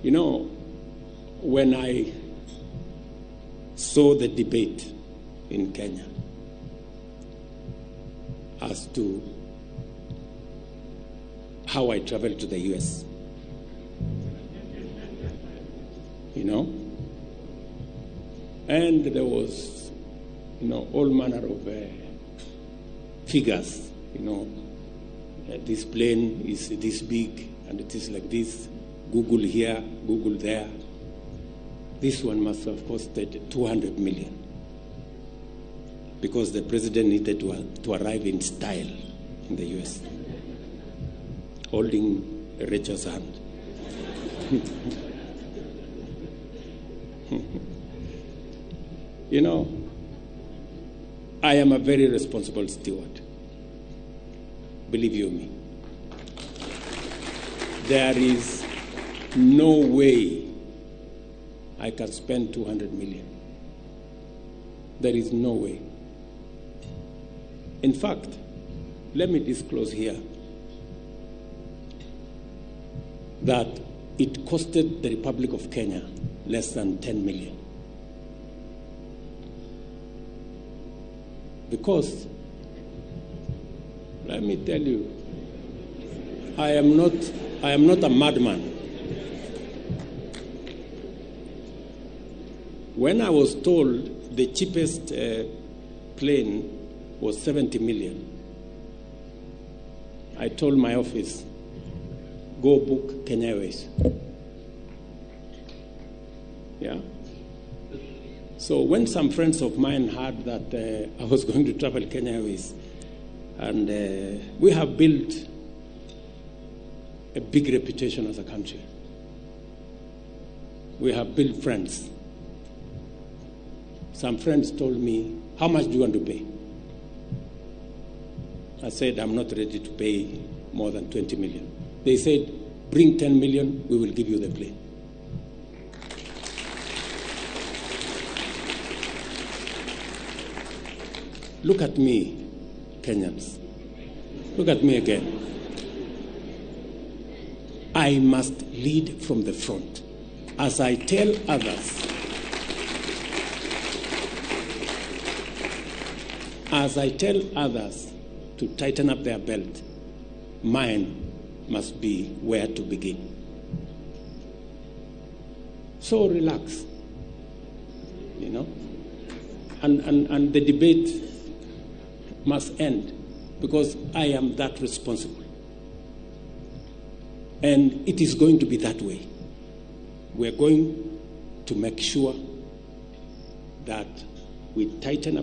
You know, when I saw the debate in Kenya as to how I traveled to the US, you know, and there was, you know, all manner of figures, you know, this plane is this big and it is like this, Google here, Google there. This one must have costed 200 million because the president needed to arrive in style in the US, holding Rachel's hand. You know, I am a very responsible steward. Believe you me. There is no way I can spend 200 million. There is no way. In fact, let me disclose here that it costed the Republic of Kenya less than 10 million. Because, let me tell you, I am not a madman. When I was told the cheapest plane was 70 million, I told my office, go book Kenya Airways. Yeah. So when some friends of mine heard that I was going to travel Kenya Airways, and we have built a big reputation as a country. We have built friends. Some friends told me, how much do you want to pay? I said, I'm not ready to pay more than 20 million. They said, bring 10 million, we will give you the plane. Look at me, Kenyans. Look at me again. I must lead from the front. As I tell others, to tighten up their belt, mine must be where to begin. So relax, you know, and the debate must end because I am that responsible. And it is going to be that way. We're going to make sure that we tighten up